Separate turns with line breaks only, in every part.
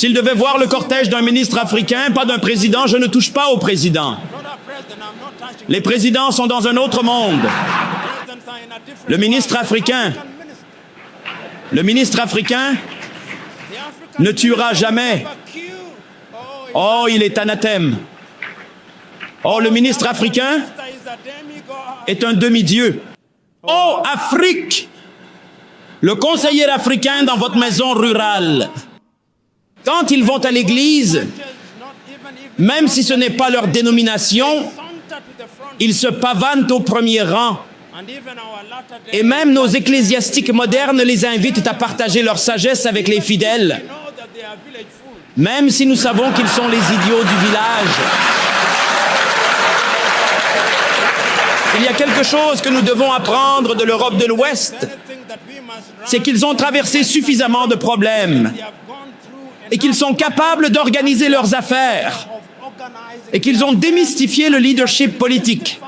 S'il devait voir le cortège d'un ministre africain, pas d'un président, je ne touche pas au président. Les présidents sont dans un autre monde. Le ministre africain ne tuera jamais. Oh, il est anathème. Oh, le ministre africain est un demi-dieu. Oh, Afrique! Le conseiller africain dans votre maison rurale, quand ils vont à l'église, même si ce n'est pas leur dénomination, ils se pavanent au premier rang. Et même nos ecclésiastiques modernes les invitent à partager leur sagesse avec les fidèles, même si nous savons qu'ils sont les idiots du village. Il y a quelque chose que nous devons apprendre de l'Europe de l'Ouest, c'est qu'ils ont traversé suffisamment de problèmes et qu'ils sont capables d'organiser leurs affaires et qu'ils ont démystifié le leadership politique.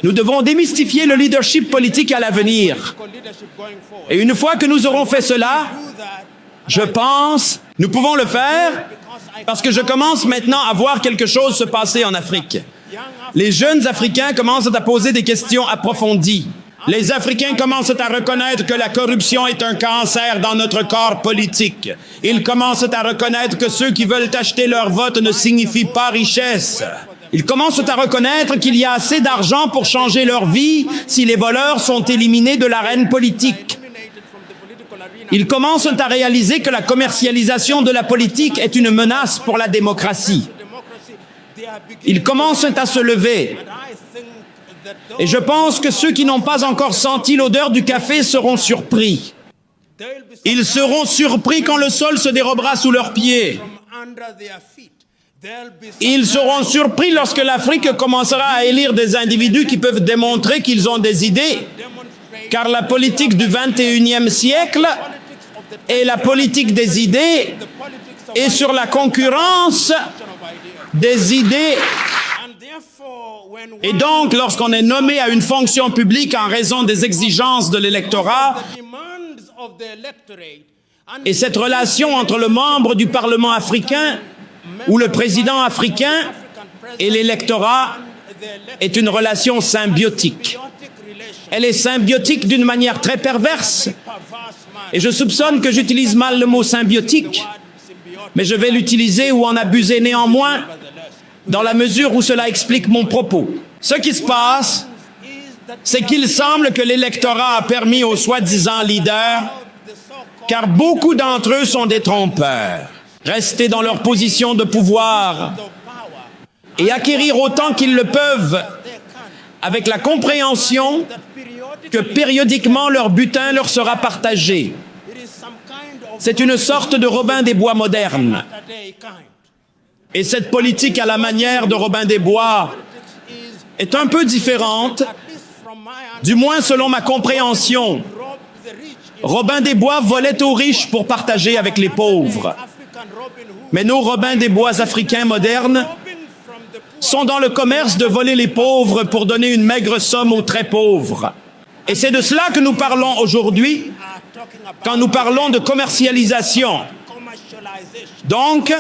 Nous devons démystifier le leadership politique à l'avenir. Et une fois que nous aurons fait cela, je pense, nous pouvons le faire parce que je commence maintenant à voir quelque chose se passer en Afrique. Les jeunes Africains commencent à poser des questions approfondies. Les Africains commencent à reconnaître que la corruption est un cancer dans notre corps politique. Ils commencent à reconnaître que ceux qui veulent acheter leur vote ne signifient pas richesse. Ils commencent à reconnaître qu'il y a assez d'argent pour changer leur vie si les voleurs sont éliminés de l'arène politique. Ils commencent à réaliser que la commercialisation de la politique est une menace pour la démocratie. Ils commencent à se lever. Et je pense que ceux qui n'ont pas encore senti l'odeur du café seront surpris. Ils seront surpris quand le sol se dérobera sous leurs pieds. Ils seront surpris lorsque l'Afrique commencera à élire des individus qui peuvent démontrer qu'ils ont des idées. Car la politique du 21e siècle est la politique des idées et sur la concurrence des idées. Et donc, lorsqu'on est nommé à une fonction publique en raison des exigences de l'électorat, et cette relation entre le membre du Parlement africain ou le président africain et l'électorat est une relation symbiotique. Elle est symbiotique d'une manière très perverse. Et je soupçonne que j'utilise mal le mot symbiotique, mais je vais l'utiliser ou en abuser néanmoins, dans la mesure où cela explique mon propos. Ce qui se passe, c'est qu'il semble que l'électorat a permis aux soi-disant leaders, car beaucoup d'entre eux sont des trompeurs, rester dans leur position de pouvoir et acquérir autant qu'ils le peuvent, avec la compréhension que périodiquement leur butin leur sera partagé. C'est une sorte de Robin des Bois moderne. Et cette politique à la manière de Robin des Bois est un peu différente, du moins selon ma compréhension. Robin des Bois volait aux riches pour partager avec les pauvres. Mais nos Robins des Bois africains modernes sont dans le commerce de voler les pauvres pour donner une maigre somme aux très pauvres. Et c'est de cela que nous parlons aujourd'hui quand nous parlons de commercialisation. Donc,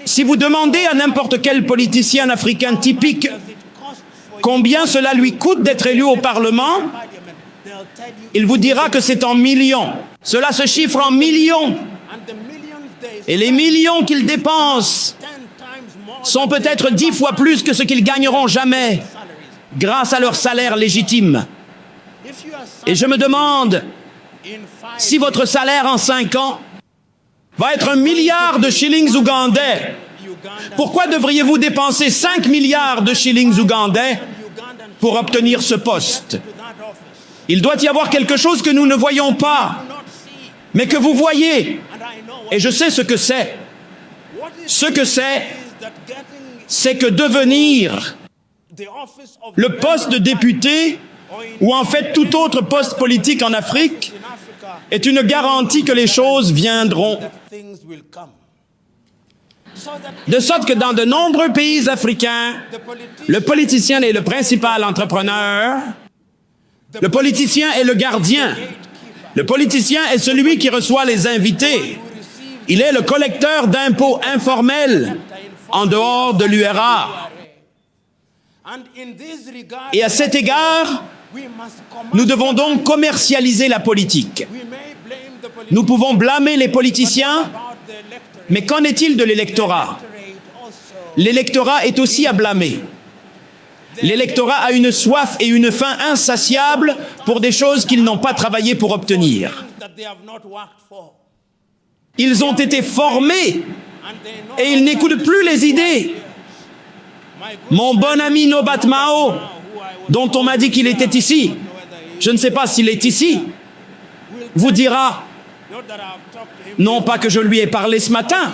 si vous demandez à n'importe quel politicien africain typique combien cela lui coûte d'être élu au Parlement, il vous dira que c'est en millions. Cela se chiffre en millions. Et les millions qu'ils dépensent sont peut-être 10 fois plus que ce qu'ils gagneront jamais grâce à leur salaire légitime. Et je me demande si votre salaire en 5 ans va être 1 milliard de shillings ougandais. Pourquoi devriez-vous dépenser 5 milliards de shillings ougandais pour obtenir ce poste? Il doit y avoir quelque chose que nous ne voyons pas, mais que vous voyez. Et je sais ce que c'est. Ce que c'est que devenir le poste de député, ou en fait tout autre poste politique en Afrique, est une garantie que les choses viendront. De sorte que dans de nombreux pays africains, le politicien est le principal entrepreneur, le politicien est le gardien, le politicien est celui qui reçoit les invités, Il est le collecteur d'impôts informels en dehors de l'URA. Et à cet égard, nous devons donc commercialiser la politique. Nous pouvons blâmer les politiciens, mais qu'en est-il de l'électorat? L'électorat est aussi à blâmer. L'électorat a une soif et une faim insatiables pour des choses qu'ils n'ont pas travaillé pour obtenir. Ils ont été formés et ils n'écoutent plus les idées. Mon bon ami Nobat Mao, dont on m'a dit qu'il était ici, je ne sais pas s'il est ici, vous dira, non pas que je lui ai parlé ce matin,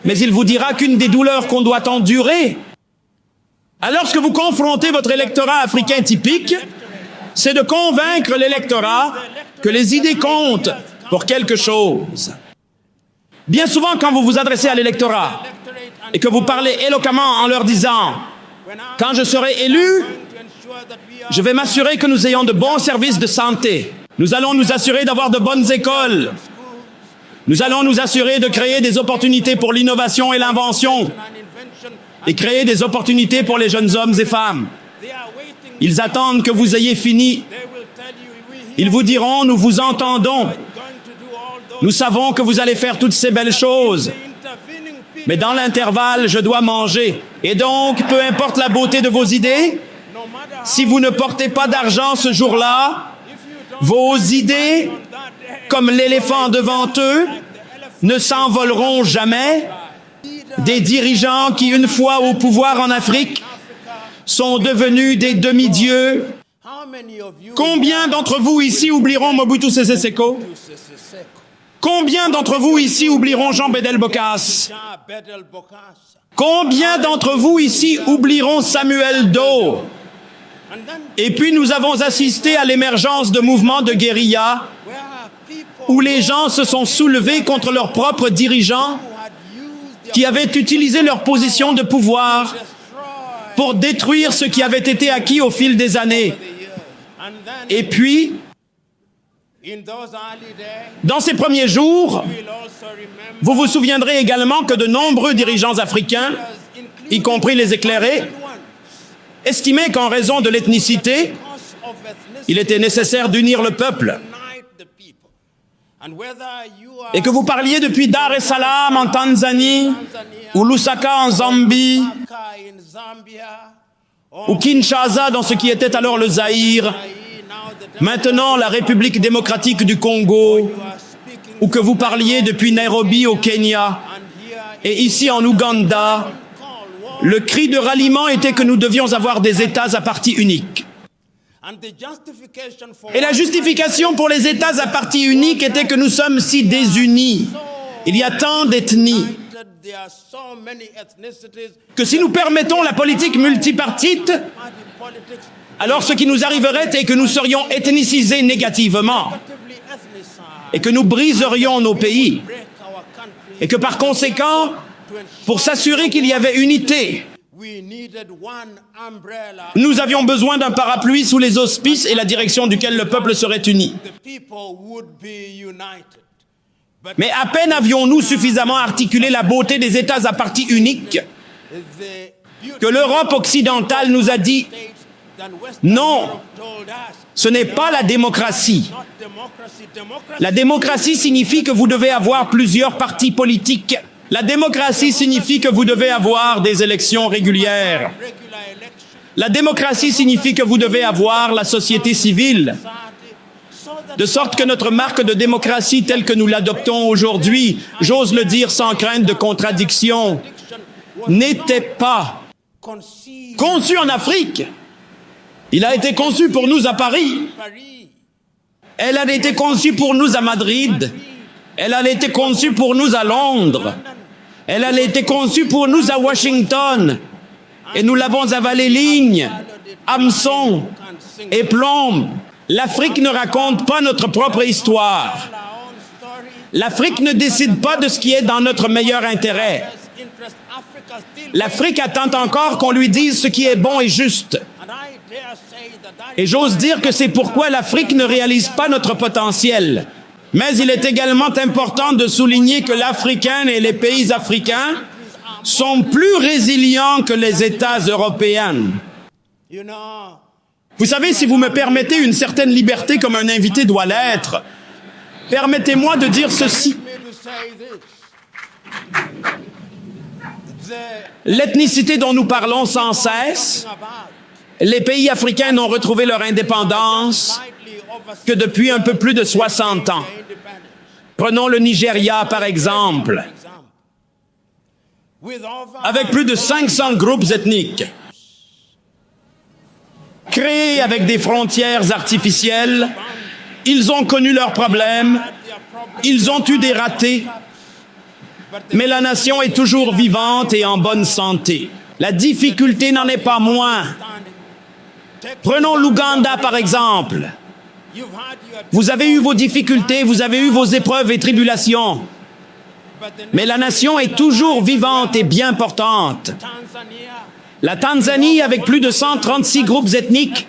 mais il vous dira qu'une des douleurs qu'on doit endurer, alors que vous confrontez votre électorat africain typique, c'est de convaincre l'électorat que les idées comptent pour quelque chose. Bien souvent, quand vous vous adressez à l'électorat et que vous parlez éloquemment en leur disant « Quand je serai élu, je vais m'assurer que nous ayons de bons services de santé. Nous allons nous assurer d'avoir de bonnes écoles. Nous allons nous assurer de créer des opportunités pour l'innovation et l'invention et créer des opportunités pour les jeunes hommes et femmes. » Ils attendent que vous ayez fini. Ils vous diront « Nous vous entendons. Nous savons que vous allez faire toutes ces belles choses. Mais dans l'intervalle, je dois manger. Et donc, peu importe la beauté de vos idées, si vous ne portez pas d'argent ce jour-là, vos idées, comme l'éléphant devant eux, ne s'envoleront jamais. Des dirigeants qui, une fois au pouvoir en Afrique, sont devenus des demi-dieux. Combien d'entre vous ici oublieront Mobutu Sese Seko? Combien d'entre vous ici oublieront Jean Bédel Bokassa? Combien d'entre vous ici oublieront Samuel Doe? Et puis nous avons assisté à l'émergence de mouvements de guérilla où les gens se sont soulevés contre leurs propres dirigeants qui avaient utilisé leur position de pouvoir pour détruire ce qui avait été acquis au fil des années. Et puis, dans ces premiers jours, vous vous souviendrez également que de nombreux dirigeants africains, y compris les éclairés, estimaient qu'en raison de l'ethnicité, il était nécessaire d'unir le peuple. Et que vous parliez depuis Dar es Salaam en Tanzanie, ou Lusaka en Zambie, ou Kinshasa dans ce qui était alors le Zaïre, maintenant la République démocratique du Congo, ou que vous parliez depuis Nairobi au Kenya, et ici en Ouganda, le cri de ralliement était que nous devions avoir des États à parti unique. Et la justification pour les États à parti unique était que nous sommes si désunis. Il y a tant d'ethnies que si nous permettons la politique multipartite, alors ce qui nous arriverait est que nous serions ethnicisés négativement et que nous briserions nos pays. Et que par conséquent, pour s'assurer qu'il y avait unité, nous avions besoin d'un parapluie sous les auspices et la direction duquel le peuple serait uni. Mais à peine avions-nous suffisamment articulé la beauté des États à parti unique que l'Europe occidentale nous a dit « Non, ce n'est pas la démocratie. La démocratie signifie que vous devez avoir plusieurs partis politiques. La démocratie signifie que vous devez avoir des élections régulières. La démocratie signifie que vous devez avoir la société civile. De sorte que notre marque de démocratie telle que nous l'adoptons aujourd'hui, j'ose le dire sans crainte de contradiction, n'était pas conçue en Afrique. Il a été conçu pour nous à Paris. Elle a été conçue pour nous à Madrid. Elle a été conçue pour nous à Londres. Elle a été conçue pour nous à Washington. Et nous l'avons avalée ligne, hameçon et plomb. L'Afrique ne raconte pas notre propre histoire. L'Afrique ne décide pas de ce qui est dans notre meilleur intérêt. L'Afrique attend encore qu'on lui dise ce qui est bon et juste. Et j'ose dire que c'est pourquoi l'Afrique ne réalise pas notre potentiel. Mais il est également important de souligner que l'Africaine et les pays africains sont plus résilients que les États européens. Vous savez, si vous me permettez une certaine liberté comme un invité doit l'être, permettez-moi de dire ceci. L'ethnicité dont nous parlons sans cesse, les pays africains n'ont retrouvé leur indépendance que depuis un peu plus de 60 ans. Prenons le Nigeria par exemple, avec plus de 500 groupes ethniques, créés avec des frontières artificielles. Ils ont connu leurs problèmes, ils ont eu des ratés, mais la nation est toujours vivante et en bonne santé. La difficulté n'en est pas moins. Prenons l'Ouganda par exemple. Vous avez eu vos difficultés, vous avez eu vos épreuves et tribulations, mais la nation est toujours vivante et bien portante. La Tanzanie, avec plus de 136 groupes ethniques,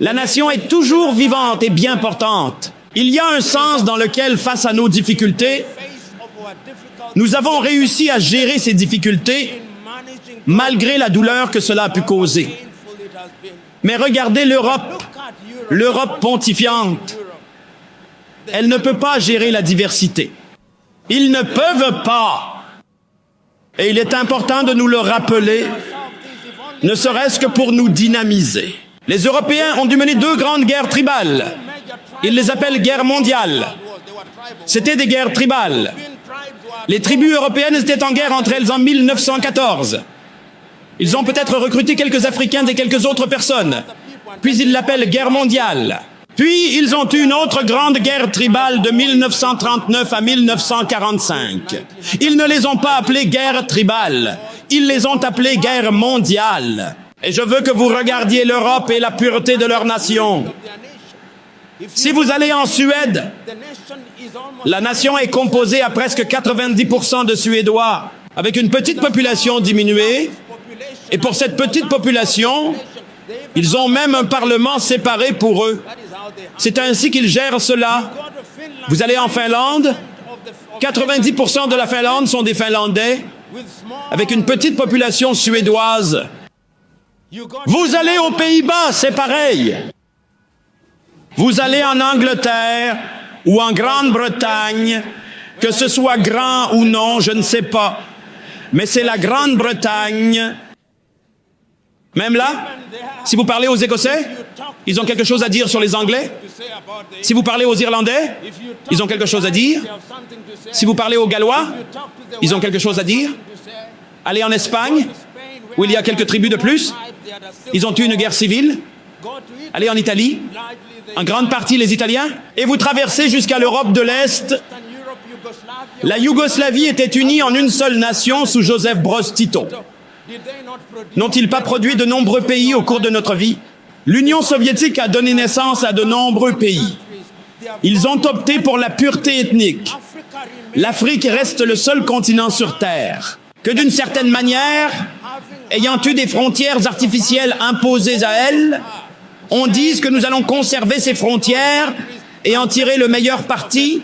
la nation est toujours vivante et bien portante. Il y a un sens dans lequel, face à nos difficultés, nous avons réussi à gérer ces difficultés malgré la douleur que cela a pu causer. Mais regardez l'Europe, l'Europe pontifiante. Elle ne peut pas gérer la diversité. Ils ne peuvent pas. Et il est important de nous le rappeler, ne serait-ce que pour nous dynamiser. Les Européens ont dû mener 2 grandes guerres tribales. Ils les appellent guerres mondiales. C'était des guerres tribales. Les tribus européennes étaient en guerre entre elles en 1914. Ils ont peut-être recruté quelques Africains et quelques autres personnes. Puis ils l'appellent guerre mondiale. Puis ils ont eu une autre grande guerre tribale de 1939 à 1945. Ils ne les ont pas appelées guerre tribale. Ils les ont appelées guerre mondiale. Et je veux que vous regardiez l'Europe et la pureté de leur nation. Si vous allez en Suède, la nation est composée à presque 90% de Suédois, avec une petite population diminuée. Et pour cette petite population, ils ont même un parlement séparé pour eux. C'est ainsi qu'ils gèrent cela. Vous allez en Finlande, 90% de la Finlande sont des Finlandais, avec une petite population suédoise. Vous allez aux Pays-Bas, c'est pareil. Vous allez en Angleterre ou en Grande-Bretagne, que ce soit grand ou non, je ne sais pas. Mais c'est la Grande-Bretagne. Même là, si vous parlez aux Écossais, ils ont quelque chose à dire sur les Anglais. Si vous parlez aux Irlandais, ils ont quelque chose à dire. Si vous parlez aux Gallois, ils ont quelque chose à dire. Allez en Espagne, où il y a quelques tribus de plus, ils ont eu une guerre civile. Allez en Italie, en grande partie les Italiens. Et vous traversez jusqu'à l'Europe de l'Est. La Yougoslavie était unie en une seule nation sous Joseph Broz Tito. N'ont-ils pas produit de nombreux pays au cours de notre vie? L'Union soviétique a donné naissance à de nombreux pays. Ils ont opté pour la pureté ethnique. L'Afrique reste le seul continent sur Terre que, d'une certaine manière, ayant eu des frontières artificielles imposées à elle, on dise que nous allons conserver ces frontières et en tirer le meilleur parti.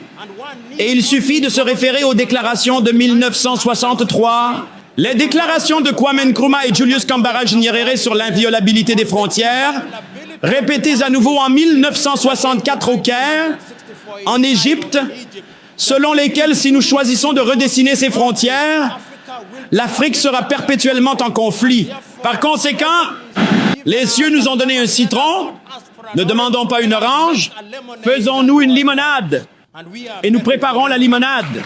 Et il suffit de se référer aux déclarations de 1963. Les déclarations de Kwame Nkrumah et Julius Kambarage Nyerere sur l'inviolabilité des frontières, répétées à nouveau en 1964 au Caire, en Égypte, selon lesquelles si nous choisissons de redessiner ces frontières, l'Afrique sera perpétuellement en conflit. Par conséquent, les cieux nous ont donné un citron, ne demandons pas une orange, faisons-nous une limonade, et nous préparons la limonade.